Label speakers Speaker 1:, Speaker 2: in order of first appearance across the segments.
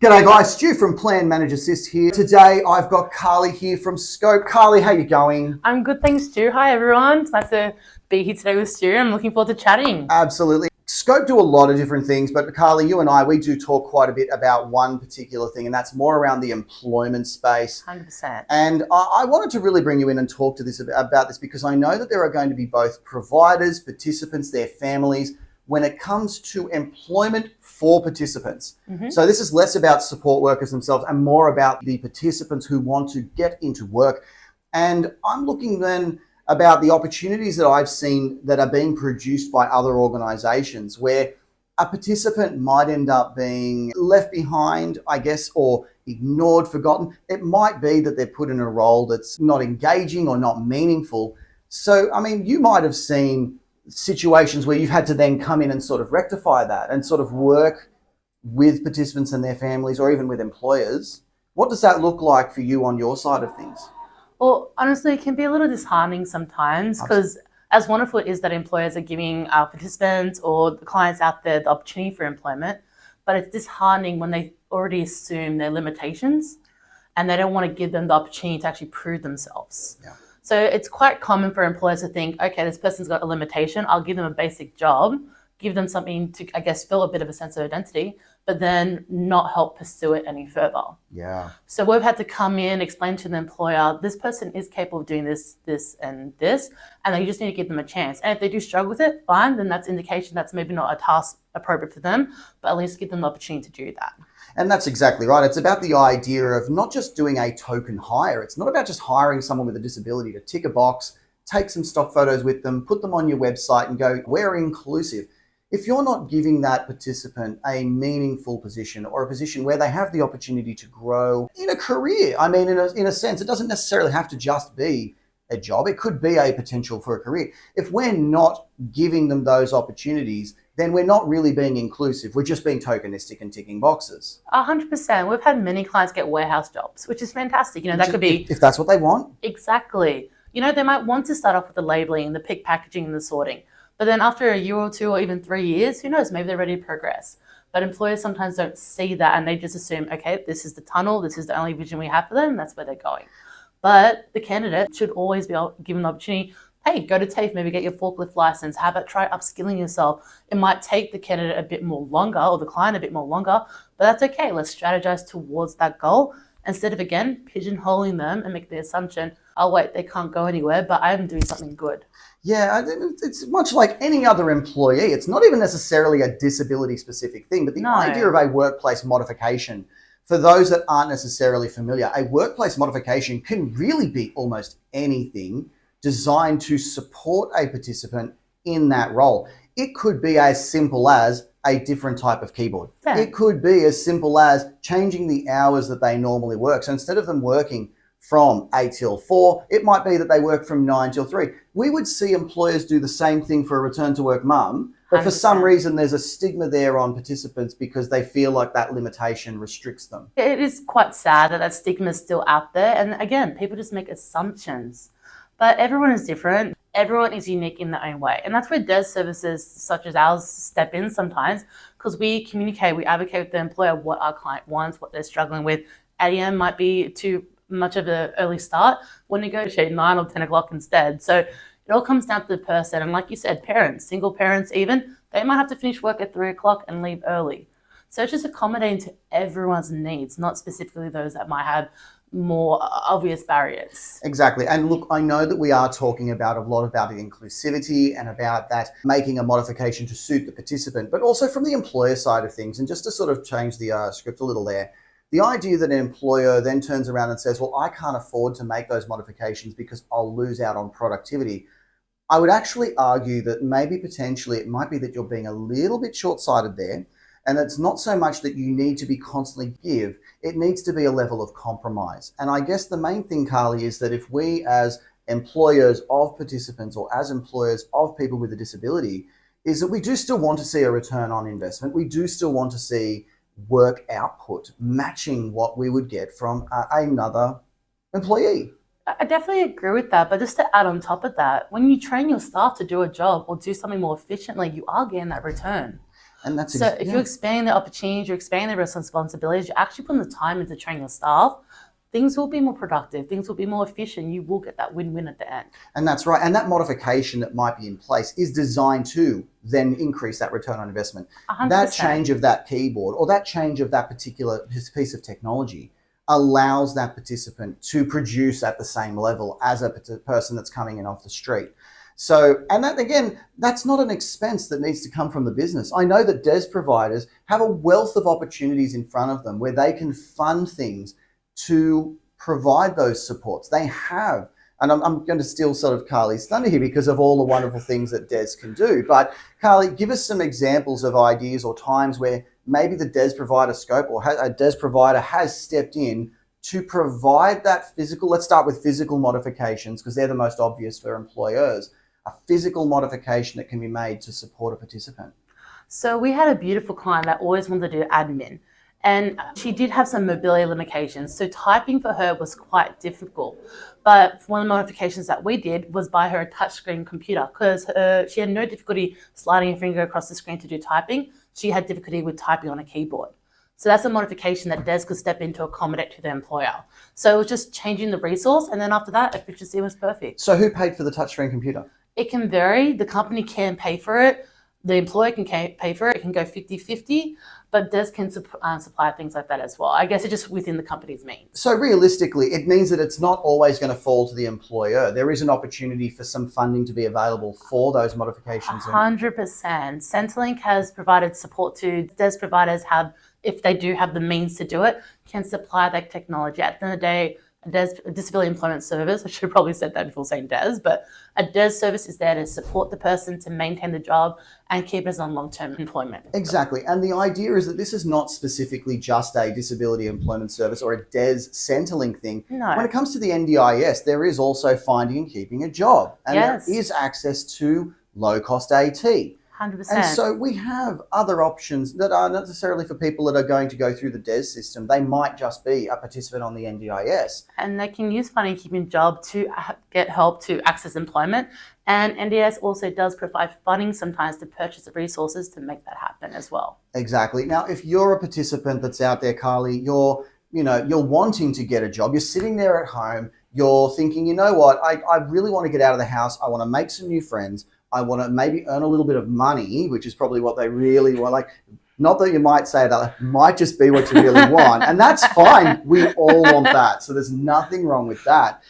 Speaker 1: G'day guys, Stu from Plan Manage Assist here. Today I've got Karlie here from Scope. Karlie, how you going?
Speaker 2: I'm good, thanks, Stu. Hi everyone. It's nice to be here today with Stu. I'm looking forward to chatting.
Speaker 1: Absolutely. Scope do a lot of different things, but Karlie, you and I, we do talk quite a bit about one particular thing, and that's more around the employment space.
Speaker 2: 100%.
Speaker 1: And I wanted to really bring you in and talk to this about this because I know that there are going to be both providers, participants, their families, when it comes to employment for participants. So this is less about support workers themselves and more about the participants who want to get into work. And I'm looking then about the opportunities that I've seen that are being produced by other organizations where a participant might end up being left behind, I guess, or ignored, forgotten. It might be that they're put in a role that's not engaging or not meaningful. So, I mean, you might have seen situations where you've had to then come in and sort of rectify that and sort of work with participants and their families or even with employers. What does that look like for you on your side of things?
Speaker 2: Well, honestly, it can be a little disheartening sometimes because as wonderful it is that employers are giving our participants or the clients out there the opportunity for employment, but it's disheartening when they already assume their limitations and they don't want to give them the opportunity to actually prove themselves.
Speaker 1: Yeah.
Speaker 2: So it's quite common for employers to think, okay, this person's got a limitation. I'll give them a basic job, give them something to, I guess, fill a bit of a sense of identity, but then not help pursue it any further.
Speaker 1: Yeah.
Speaker 2: So we've had to come in, explain to the employer, this person is capable of doing this, this, and this, and then you just need to give them a chance. And if they do struggle with it, fine, then that's indication that's maybe not a task appropriate for them, but at least give them the opportunity to do that.
Speaker 1: And that's exactly right. It's about the idea of not just doing a token hire. It's not about just hiring someone with a disability to tick a box, take some stock photos with them, put them on your website and go, we're inclusive. If you're not giving that participant a meaningful position or a position where they have the opportunity to grow in a career, I mean, in a sense, it doesn't necessarily have to just be a job. It could be a potential for a career. If we're not giving them those opportunities, then we're not really being inclusive. We're just being tokenistic and ticking boxes.
Speaker 2: 100%. We've had many clients get warehouse jobs, which is fantastic. You know, that could be...
Speaker 1: If that's what they want.
Speaker 2: Exactly. You know, they might want to start off with the labeling, the pick, packaging, and the sorting. But then after a year or two or even 3 years, who knows, maybe they're ready to progress. But employers sometimes don't see that and they just assume, okay, this is the tunnel, this is the only vision we have for them, that's where they're going. But the candidate should always be given the opportunity, hey, go to TAFE, maybe get your forklift license, how about try upskilling yourself. It might take the candidate a bit more longer or the client a bit more longer, but that's okay. Let's strategize towards that goal instead of, again, pigeonholing them and make the assumption, oh, wait, they can't go anywhere, but I'm doing something good.
Speaker 1: Yeah, it's much like any other employee. It's not even necessarily a disability-specific thing, but the idea of a workplace modification, for those that aren't necessarily familiar, a workplace modification can really be almost anything designed to support a participant in that role. It could be as simple as a different type of keyboard. Yeah. It could be as simple as changing the hours that they normally work. So instead of them working from 8 till 4, it might be that they work from 9 till 3. We would see employers do the same thing for a return to work mum, but 100%. For some reason there's a stigma there on participants because they feel like that limitation restricts them.
Speaker 2: It is quite sad that stigma is still out there. And again, people just make assumptions. But everyone is different. Everyone is unique in their own way. And that's where DES services such as ours step in sometimes because we communicate, we advocate with the employer what our client wants, what they're struggling with. ADM might be too much of an early start. We'll negotiate 9 or 10 o'clock instead. So it all comes down to the person. And like you said, parents, single parents even, they might have to finish work at 3 o'clock and leave early. So it's just accommodating to everyone's needs, not specifically those that might have more obvious barriers.
Speaker 1: Exactly. And look, I know that we are talking about a lot about the inclusivity and about that making a modification to suit the participant, but also from the employer side of things. And just to sort of change the script a little there, the idea that an employer then turns around and says, well, I can't afford to make those modifications because I'll lose out on productivity. I would actually argue that maybe potentially it might be that you're being a little bit short-sighted there. And it's not so much that you need to be constantly give, it needs to be a level of compromise. And I guess the main thing, Karlie, is that if we as employers of participants or as employers of people with a disability, is that we do still want to see a return on investment. We do still want to see work output matching what we would get from another employee.
Speaker 2: I definitely agree with that, but just to add on top of that, when you train your staff to do a job or do something more efficiently, you are getting that return.
Speaker 1: And that's
Speaker 2: So if you're expanding the opportunities, you're expanding the responsibilities, you're actually putting the time into training your staff, things will be more productive, things will be more efficient, you will get that win-win at the end.
Speaker 1: And that's right. And that modification that might be in place is designed to then increase that return on investment.
Speaker 2: 100%.
Speaker 1: That change of that keyboard or that change of that particular piece of technology allows that participant to produce at the same level as a person that's coming in off the street. So, and that again, that's not an expense that needs to come from the business. I know that DES providers have a wealth of opportunities in front of them where they can fund things to provide those supports. They have, and I'm going to steal sort of Karlie's thunder here because of all the wonderful things that DES can do. But Karlie, give us some examples of ideas or times where maybe the DES provider scope or a DES provider has stepped in to provide that physical, let's start with physical modifications because they're the most obvious for employers, a physical modification that can be made to support a participant.
Speaker 2: So we had a beautiful client that always wanted to do admin. And she did have some mobility limitations, so typing for her was quite difficult. But one of the modifications that we did was buy her a touchscreen computer because she had no difficulty sliding her finger across the screen to do typing. She had difficulty with typing on a keyboard. So that's a modification that DES could step in to accommodate to the employer. So it was just changing the resource, and then after that, efficiency was perfect.
Speaker 1: So who paid for the touchscreen computer?
Speaker 2: It can vary. The company can pay for it. The employer can pay for it. It can go 50-50, but DES can supply things like that as well. I guess it's just within the company's means.
Speaker 1: So realistically, it means that it's not always going to fall to the employer. There is an opportunity for some funding to be available for those modifications.
Speaker 2: 100%. Centrelink has provided support to DES providers if they do have the means to do it, can supply that technology. At the end of the day, a disability employment service, I should have probably said that before saying DES, but a DES service is there to support the person to maintain the job and keep us on long-term employment.
Speaker 1: Exactly. And the idea is that this is not specifically just a disability employment service or a DES Centrelink thing.
Speaker 2: No.
Speaker 1: When it comes to the NDIS, there is also finding and keeping a job. And
Speaker 2: yes.
Speaker 1: There is access to low-cost AT.
Speaker 2: 100%.
Speaker 1: And so we have other options that are not necessarily for people that are going to go through the DES system. They might just be a participant on the NDIS.
Speaker 2: And they can use funding keeping job to get help to access employment. And NDIS also does provide funding sometimes to purchase the resources to make that happen as well.
Speaker 1: Exactly. Now, if you're a participant that's out there, Karlie, you're wanting to get a job, you're sitting there at home, you're thinking, you know what, I really want to get out of the house. I want to make some new friends. I want to maybe earn a little bit of money, which is probably what they really want. Like, not that you might say that might just be what you really want. And that's fine. We all want that. So there's nothing wrong with that.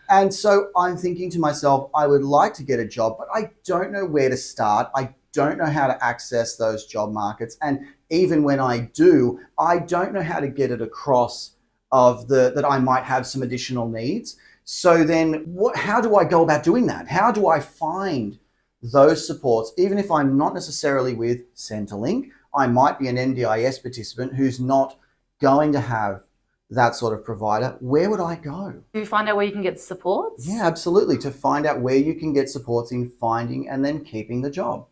Speaker 1: And so I'm thinking to myself, I would like to get a job, but I don't know where to start. I don't know how to access those job markets. And even when I do, I don't know how to get it across that I might have some additional needs. So then how do I go about doing that? How do I find those supports, even if I'm not necessarily with Centrelink? I might be an NDIS participant who's not going to have that sort of provider. Where would I go?
Speaker 2: Do you find out where you can get supports?
Speaker 1: Yeah, absolutely. To find out where you can get supports in finding and then keeping the job.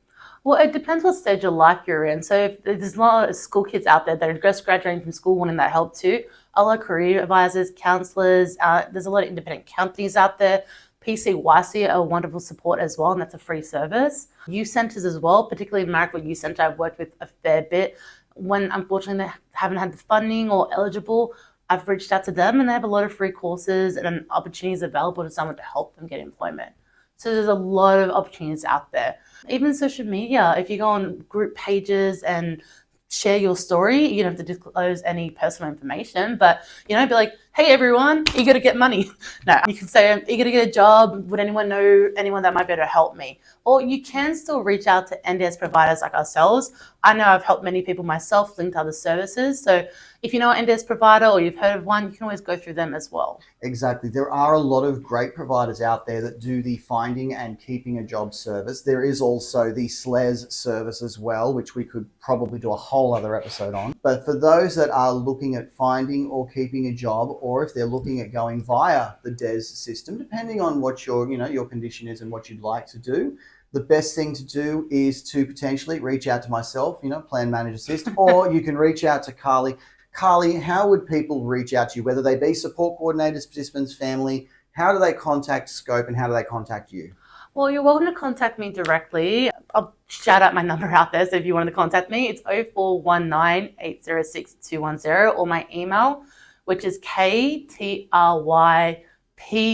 Speaker 2: Well, it depends what stage of life you're in. So if there's a lot of school kids out there that are just graduating from school wanting that help too. A lot of career advisors, counsellors, there's a lot of independent companies out there. PCYC are a wonderful support as well, and that's a free service. Youth centres as well, particularly Marrickville Youth Centre, I've worked with a fair bit. When unfortunately they haven't had the funding or eligible, I've reached out to them and they have a lot of free courses and opportunities available to someone to help them get employment. So there's a lot of opportunities out there. Even social media, if you go on group pages and share your story, you don't have to disclose any personal information, but be like, hey everyone, eager to get money. No, you can say, I'm eager to get a job. Would anyone know anyone that might be able to help me? Or you can still reach out to NDIS providers like ourselves. I know I've helped many people myself linked to other services. So if you know an NDIS provider or you've heard of one, you can always go through them as well.
Speaker 1: Exactly. There are a lot of great providers out there that do the finding and keeping a job service. There is also the SLES service as well, which we could probably do a whole other episode on. But for those that are looking at finding or keeping a job, or if they're looking at going via the DES system, depending on what your condition is and what you'd like to do, the best thing to do is to potentially reach out to myself, Plan Manage Assist, or you can reach out to Karlie. Karlie, how would people reach out to you, whether they be support coordinators, participants, family? How do they contact Scope and how do they contact you?
Speaker 2: Well, you're welcome to contact me directly. I'll shout out my number out there. So if you wanted to contact me, it's 0419 806 210, or my email, which is KTRYP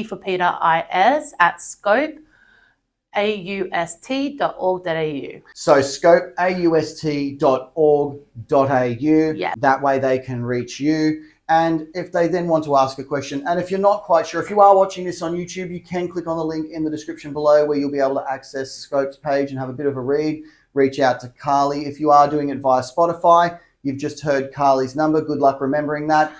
Speaker 2: for Peter IS at scopeaust.org.au.
Speaker 1: So scopeaust.org.au.
Speaker 2: Yeah.
Speaker 1: That way they can reach you. And if they then want to ask a question, and if you're not quite sure, if you are watching this on YouTube, you can click on the link in the description below where you'll be able to access Scope's page and have a bit of a read. Reach out to Karlie. If you are doing it via Spotify, you've just heard Karlie's number. Good luck remembering that.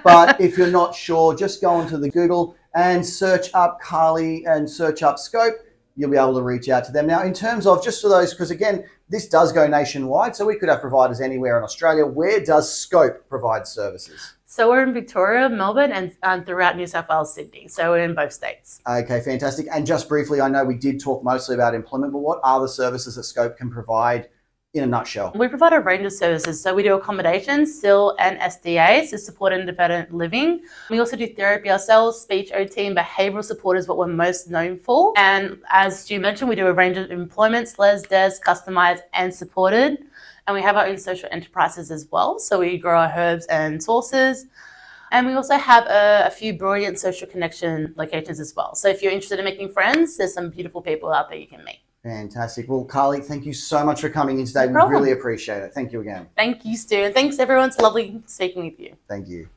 Speaker 1: But if you're not sure, just go onto the Google and search up Karlie and search up Scope. You'll be able to reach out to them. Now, in terms of, just for those, because again, this does go nationwide, so we could have providers anywhere in Australia. Where does Scope provide services?
Speaker 2: So we're in Victoria, Melbourne, and throughout New South Wales, Sydney. So we're in both states.
Speaker 1: Okay, fantastic. And just briefly, I know we did talk mostly about employment, but what are the services that Scope can provide in a nutshell?
Speaker 2: We provide a range of services. So we do accommodations, SIL and SDA, so support independent living. We also do therapy ourselves, speech, OT, and behavioural support is what we're most known for. And as Stu mentioned, we do a range of employments, les, des, customised and supported. And we have our own social enterprises as well. So we grow our herbs and sauces. And we also have a few brilliant social connection locations as well. So if you're interested in making friends, there's some beautiful people out there you can meet.
Speaker 1: Fantastic. Well, Karlie, thank you so much for coming in today.
Speaker 2: No problem.
Speaker 1: We really appreciate it. Thank you again.
Speaker 2: Thank you, Stu. And thanks, everyone. It's lovely speaking with you.
Speaker 1: Thank you.